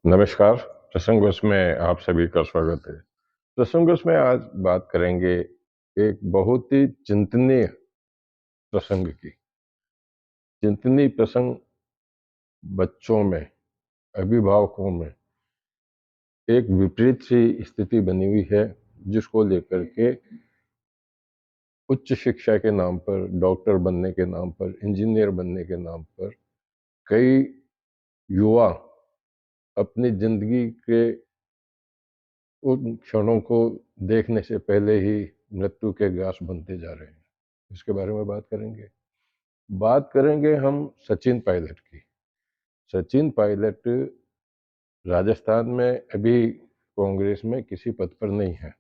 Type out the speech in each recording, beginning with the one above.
नमस्कार। प्रसंगों में आप सभी का स्वागत है। प्रसंगों में आज बात करेंगे एक बहुत ही चिंतनीय प्रसंग की। चिंतनीय प्रसंग बच्चों में, अभिभावकों में एक विपरीत सी स्थिति बनी हुई है, जिसको लेकर के उच्च शिक्षा के नाम पर, डॉक्टर बनने के नाम पर, इंजीनियर बनने के नाम पर कई युवा अपनी जिंदगी के उन क्षणों को देखने से पहले ही मृत्यु के ग्रास बनते जा रहे हैं। इसके बारे में बात करेंगे हम सचिन पायलट की। सचिन पायलट राजस्थान में अभी कांग्रेस में किसी पद पर नहीं है।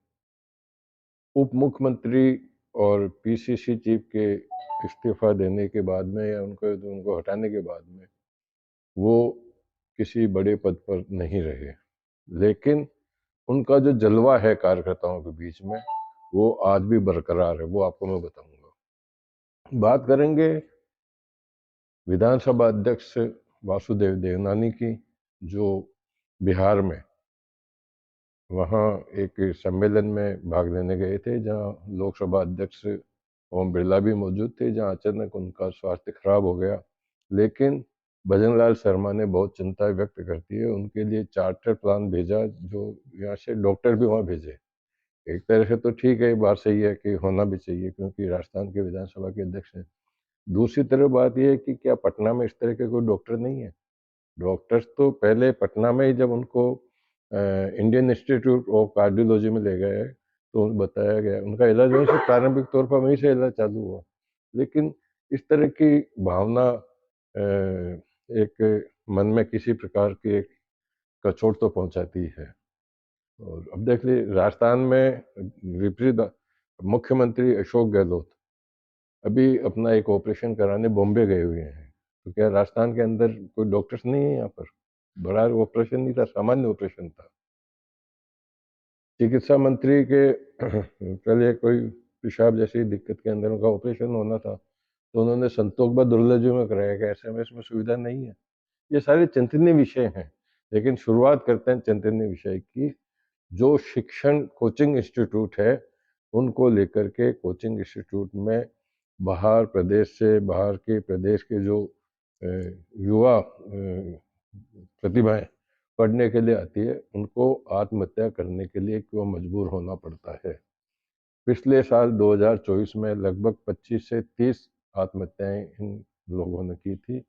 उप मुख्यमंत्री और पीसीसी चीफ के इस्तीफा देने के बाद में या उनको हटाने के बाद में वो किसी बड़े पद पर नहीं रहे, लेकिन उनका जो जलवा है कार्यकर्ताओं के बीच में वो आज भी बरकरार है। वो आपको मैं बताऊंगा। बात करेंगे विधानसभा अध्यक्ष वासुदेव देवनानी की, जो बिहार में वहाँ एक सम्मेलन में भाग लेने गए थे, जहाँ लोकसभा अध्यक्ष ओम बिरला भी मौजूद थे, जहाँ अचानक उनका स्वास्थ्य खराब हो गया। लेकिन भजनलाल शर्मा ने बहुत चिंता व्यक्त करती है, उनके लिए चार्टर प्लान भेजा, जो यहाँ से डॉक्टर भी वहाँ भेजे। एक तरह से तो ठीक है, बात सही है कि होना भी चाहिए, क्योंकि राजस्थान के विधानसभा के अध्यक्ष हैं। दूसरी तरफ बात यह है कि क्या पटना में इस तरह के कोई डॉक्टर नहीं है? डॉक्टर्स तो पहले पटना में ही, जब उनको इंडियन इंस्टीट्यूट ऑफ कार्डियोलॉजी में ले गए तो बताया गया, उनका इलाज वहीं से प्रारंभिक तौर पर वहीं से इलाज चालू हुआ। लेकिन इस तरह की भावना एक मन में किसी प्रकार की एक कचोट तो पहुंचाती है। और अब देख लीजिए, राजस्थान में विपरीत मुख्यमंत्री अशोक गहलोत अभी अपना एक ऑपरेशन कराने बॉम्बे गए हुए हैं। तो क्या राजस्थान के अंदर कोई डॉक्टर्स नहीं है? यहाँ पर बड़ा ऑपरेशन नहीं था, सामान्य ऑपरेशन था। चिकित्सा मंत्री के पहले कोई पेशाब जैसी दिक्कत के अंदर उनका ऑपरेशन होना था, तो उन्होंने संतोखबा दुर्लजी में कराया कि एसएमएस में सुविधा नहीं है। ये सारे चिंतनीय विषय हैं। लेकिन शुरुआत करते हैं चिंतनीय विषय की। जो शिक्षण कोचिंग इंस्टीट्यूट है, उनको लेकर के कोचिंग इंस्टीट्यूट में बाहर के प्रदेश के जो युवा प्रतिभाएं पढ़ने के लिए आती है, उनको आत्महत्या करने के लिए क्यों मजबूर होना पड़ता है। पिछले साल 2024 में लगभग 25 से 30 आत्महत्याएं इन लोगों ने की थी।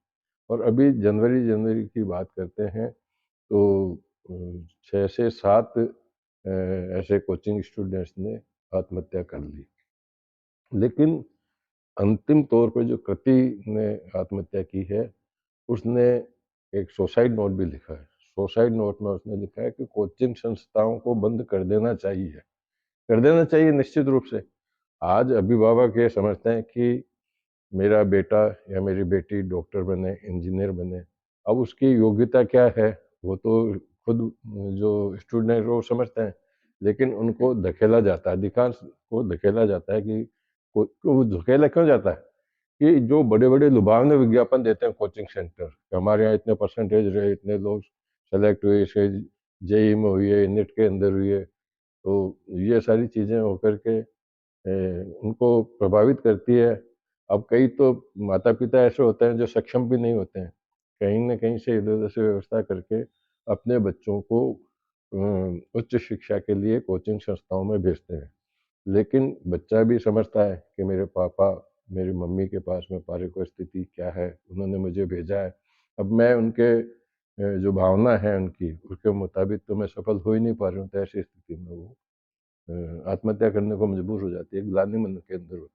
और अभी जनवरी की बात करते हैं तो 6 से 7 ऐसे कोचिंग स्टूडेंट्स ने आत्महत्या कर ली। लेकिन अंतिम तौर पर जो कृति ने आत्महत्या की है, उसने एक सुसाइड नोट भी लिखा है। सुसाइड नोट में उसने लिखा है कि कोचिंग संस्थाओं को बंद कर देना चाहिए। कर देना चाहिए निश्चित रूप से। आज अभिभावक ये समझते हैं कि मेरा बेटा या मेरी बेटी डॉक्टर बने, इंजीनियर बने। अब उसकी योग्यता क्या है वो तो खुद जो स्टूडेंट है वो समझते हैं, लेकिन उनको धकेला जाता है, अधिकांश को धकेला जाता है कि वो धकेला क्यों जाता है कि जो बड़े बड़े लुभावने विज्ञापन देते हैं कोचिंग सेंटर, हमारे यहाँ इतने परसेंटेज रहे, इतने लोग सेलेक्ट हुए, इसके जेई में हुई है, नेट के अंदर हुई है। तो ये सारी चीज़ें होकर के उनको प्रभावित करती है। अब कई तो माता पिता ऐसे होते हैं जो सक्षम भी नहीं होते हैं, कहीं न कहीं से इधर उधर से व्यवस्था करके अपने बच्चों को उच्च शिक्षा के लिए कोचिंग संस्थाओं में भेजते हैं। लेकिन बच्चा भी समझता है कि मेरे पापा, मेरी मम्मी के पास में पारिवारिक स्थिति क्या है, उन्होंने मुझे भेजा है। अब मैं उनके जो भावना है उनकी, उसके मुताबिक तो मैं सफल हो ही नहीं पा रही हूँ, तो ऐसी स्थिति में वो आत्महत्या करने को मजबूर हो जाती है। एक ग्लानि मन के अंदर होती है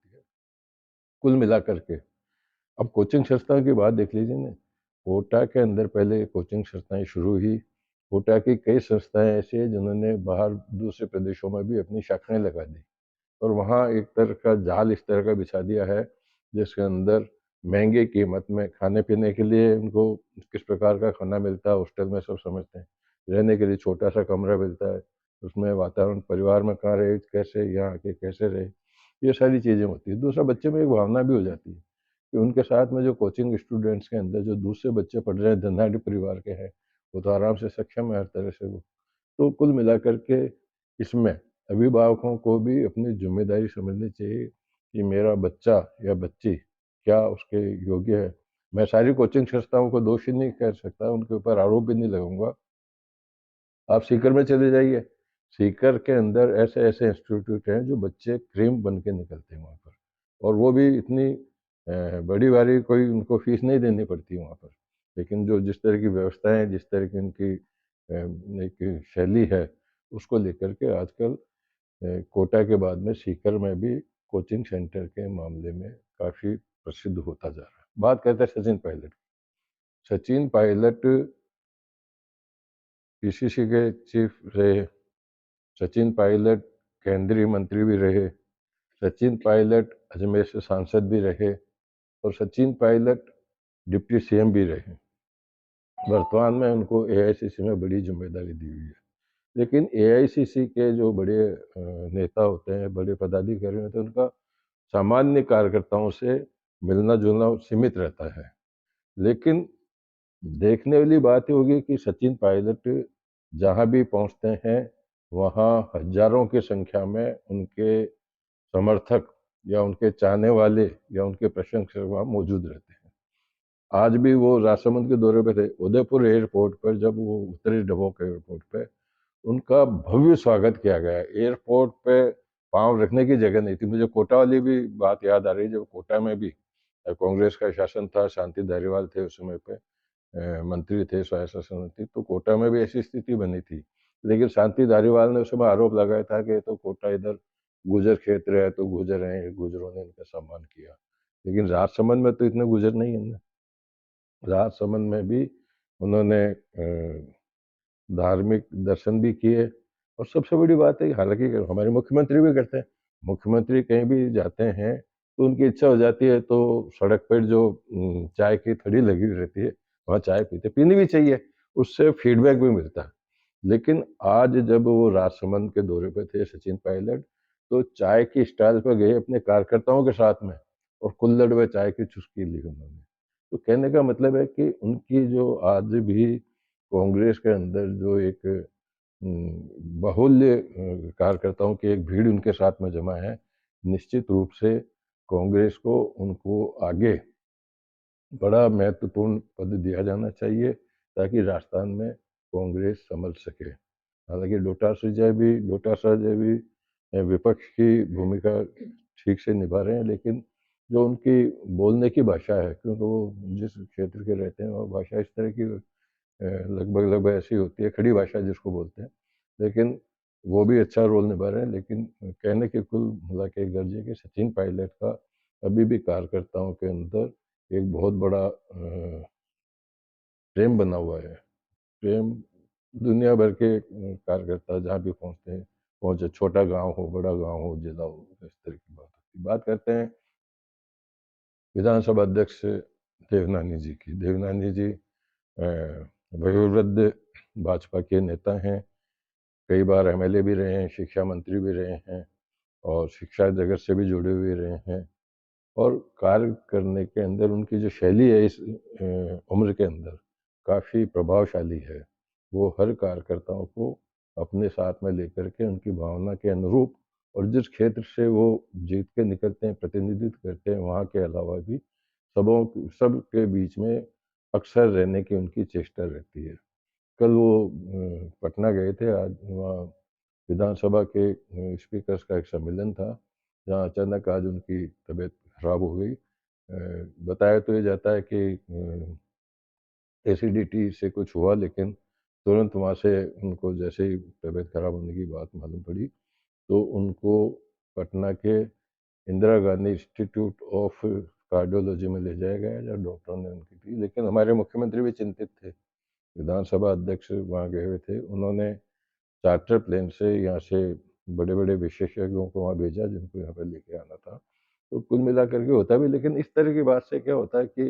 कुल मिलाकर के। अब कोचिंग संस्थाओं की बात देख लीजिए ना। कोटा के अंदर पहले कोचिंग संस्थाएं शुरू हुई। कोटा की कई संस्थाएं ऐसी हैं जिन्होंने बाहर दूसरे प्रदेशों में भी अपनी शाखाएं लगा दी, और वहाँ एक तरह का जाल इस तरह का बिछा दिया है, जिसके अंदर महंगे कीमत में खाने पीने के लिए उनको किस प्रकार का खाना मिलता है, हॉस्टल में सब समझते हैं। रहने के लिए छोटा सा कमरा मिलता है, उसमें वातावरण परिवार में कहाँ रहे, कैसे यहाँ आके कैसे रहे, ये सारी चीज़ें होती है। दूसरा, बच्चे में एक भावना भी हो जाती है कि उनके साथ में जो कोचिंग स्टूडेंट्स के अंदर जो दूसरे बच्चे पढ़ रहे हैं, धनाढ़ परिवार के हैं, वो तो आराम से सक्षम है हर तरह से वो। तो कुल मिलाकर के इसमें अभिभावकों को भी अपनी ज़िम्मेदारी समझनी चाहिए कि मेरा बच्चा या बच्ची क्या उसके योग्य है। मैं सारी कोचिंग संस्थाओं को दोषी नहीं कह सकता, उनके ऊपर आरोप भी नहीं लगाऊँगा। आप सीकर में चले जाइए, सीकर के अंदर ऐसे-ऐसे इंस्टीट्यूट हैं जो बच्चे क्रीम बन के निकलते हैं वहाँ पर, और वो भी इतनी बड़ी-वाली कोई उनको फ़ीस नहीं देनी पड़ती वहाँ पर। लेकिन जो जिस तरह की व्यवस्थाएँ, जिस तरह की उनकी एक शैली है, उसको लेकर के आजकल कोटा के बाद में सीकर में भी कोचिंग सेंटर के मामले में काफ़ी प्रसिद्ध होता जा रहा है। बात करते हैं सचिन पायलट की। सचिन पायलट पीसीसी के चीफ रहे, सचिन पायलट केंद्रीय मंत्री भी रहे, सचिन पायलट अजमेर से सांसद भी रहे, और सचिन पायलट डिप्टी सीएम भी रहे। वर्तमान में उनको एआईसीसी में बड़ी जिम्मेदारी दी हुई है। लेकिन एआईसीसी के जो बड़े नेता होते हैं, बड़े पदाधिकारी होते हैं, उनका सामान्य कार्यकर्ताओं से मिलना-जुलना सीमित रहता है। लेकिन देखने वाली बात ये होगी कि सचिन पायलट जहाँ भी पहुँचते हैं, वहाँ हज़ारों की संख्या में उनके समर्थक या उनके चाहने वाले या उनके प्रशंसक वहाँ मौजूद रहते हैं। आज भी वो राजसमंद के दौरे पे थे। उदयपुर एयरपोर्ट पर जब वो उतरे डबोक एयरपोर्ट पे, उनका भव्य स्वागत किया गया। एयरपोर्ट पे पाँव रखने की जगह नहीं थी। मुझे कोटा वाली भी बात याद आ रही है, जब कोटा में भी कांग्रेस का शासन था, शांति धारीवाल थे उस समय पे, मंत्री थे, स्वायत्त शासन मंत्री, तो कोटा में भी ऐसी स्थिति बनी थी। लेकिन शांति धारीवाल ने उस समय आरोप लगाया था कि ये तो कोटा इधर गुर्जर क्षेत्र है, तो गुर्जर हैं, गुर्जरों ने इनका सम्मान किया। लेकिन राजसमंद में तो इतने गुर्जर नहीं है ना। राजसमंद में भी उन्होंने धार्मिक दर्शन भी किए, और सबसे बड़ी बात है, हालांकि हमारे मुख्यमंत्री भी करते हैं। मुख्यमंत्री कहीं भी जाते हैं तो उनकी इच्छा हो जाती है तो सड़क पर जो चाय की थड़ी लगी हुई रहती है, वहाँ चाय पीते, पीनी भी चाहिए, उससे फीडबैक भी मिलता है। लेकिन आज जब वो राजसमंद के दौरे पे थे सचिन पायलट, तो चाय की स्टॉल पर गए अपने कार्यकर्ताओं के साथ में, और कुल्हड़ में चाय की चुस्की ली उन्होंने। तो कहने का मतलब है कि उनकी जो आज भी कांग्रेस के अंदर जो एक बाहुल्य कार्यकर्ताओं की एक भीड़ उनके साथ में जमा है, निश्चित रूप से कांग्रेस को उनको आगे बड़ा महत्वपूर्ण पद दिया जाना चाहिए, ताकि राजस्थान में कांग्रेस संभल सके। हालांकि डोटासरा जी भी विपक्ष की भूमिका ठीक से निभा रहे हैं, लेकिन जो उनकी बोलने की भाषा है, क्योंकि वो जिस क्षेत्र के रहते हैं, वो भाषा इस तरह की लगभग लगभग ऐसी होती है, खड़ी भाषा जिसको बोलते हैं। लेकिन वो भी अच्छा रोल निभा रहे हैं। लेकिन कहने की कुल मिला के एक गर्ज है कि सचिन पायलट का अभी भी कार्यकर्ताओं के अंदर एक बहुत बड़ा प्रेम बना हुआ है। प्रेम दुनिया भर के कार्यकर्ता जहाँ भी पहुँचते हैं, पहुँचे, छोटा गाँव हो, बड़ा गाँव हो, जिला हो, इस तरह की बात होती है। बात करते हैं विधानसभा अध्यक्ष देवनानी जी की। देवनानी जी वयोवृद्ध भाजपा के नेता हैं, कई बार एमएलए भी रहे हैं, शिक्षा मंत्री भी रहे हैं, और शिक्षा जगत से भी जुड़े हुए रहे हैं, और कार्य करने के अंदर उनकी जो शैली है इस उम्र के अंदर काफ़ी प्रभावशाली है। वो हर कार्यकर्ताओं को अपने साथ में लेकर के उनकी भावना के अनुरूप, और जिस क्षेत्र से वो जीत के निकलते हैं, प्रतिनिधित्व करते हैं, वहाँ के अलावा भी सबके बीच में अक्सर रहने की उनकी चेष्टा रहती है। कल वो पटना गए थे, आज वहाँ विधानसभा के स्पीकर्स का एक सम्मेलन था, जहाँ अचानक आज उनकी तबीयत खराब हो गई। बताया तो ये जाता है कि एसिडिटी से कुछ हुआ, लेकिन तुरंत वहाँ से उनको जैसे ही तबीयत खराब होने की बात मालूम पड़ी, तो उनको पटना के Indira Gandhi institute of cardiology में ले जाया गया, जहाँ डॉक्टरों ने उनकी थी। लेकिन हमारे मुख्यमंत्री भी चिंतित थे, विधानसभा अध्यक्ष वहाँ गए हुए थे, उन्होंने चार्टर प्लेन से यहाँ से बड़े-बड़े विशेषज्ञों को वहाँ भेजा, जिनको यहाँ पे लेके आना था। तो कुल मिलाकर के होता भी, लेकिन इस तरह की बात से क्या होता है कि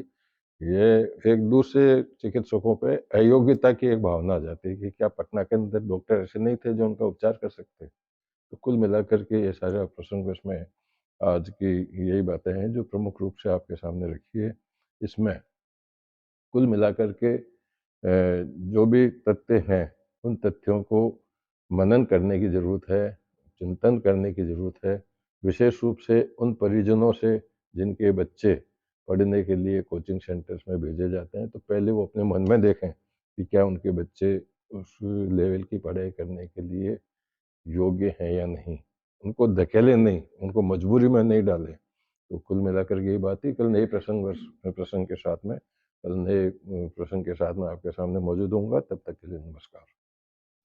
ये एक दूसरे चिकित्सकों पे अयोग्यता की एक भावना आ जाती है कि क्या पटना के अंदर डॉक्टर ऐसे नहीं थे जो उनका उपचार कर सकते? तो कुल मिलाकर के ये सारा प्रसंग इसमें आज की यही बातें हैं जो प्रमुख रूप से आपके सामने रखी है। इसमें कुल मिलाकर के जो भी तथ्य हैं उन तथ्यों को मनन करने की ज़रूरत है, चिंतन करने की ज़रूरत है। विशेष रूप से उन परिजनों से जिनके बच्चे पढ़ने के लिए कोचिंग सेंटर्स में भेजे जाते हैं, तो पहले वो अपने मन में देखें कि क्या उनके बच्चे उस लेवल की पढ़ाई करने के लिए योग्य हैं या नहीं। उनको धकेलें नहीं, उनको मजबूरी में नहीं डालें। तो कुल मिलाकर के यही बात थी। कल नए प्रसंग के साथ में कल नए प्रसंग के साथ मैं आपके सामने मौजूद होऊँगा। तब तक के लिए नमस्कार।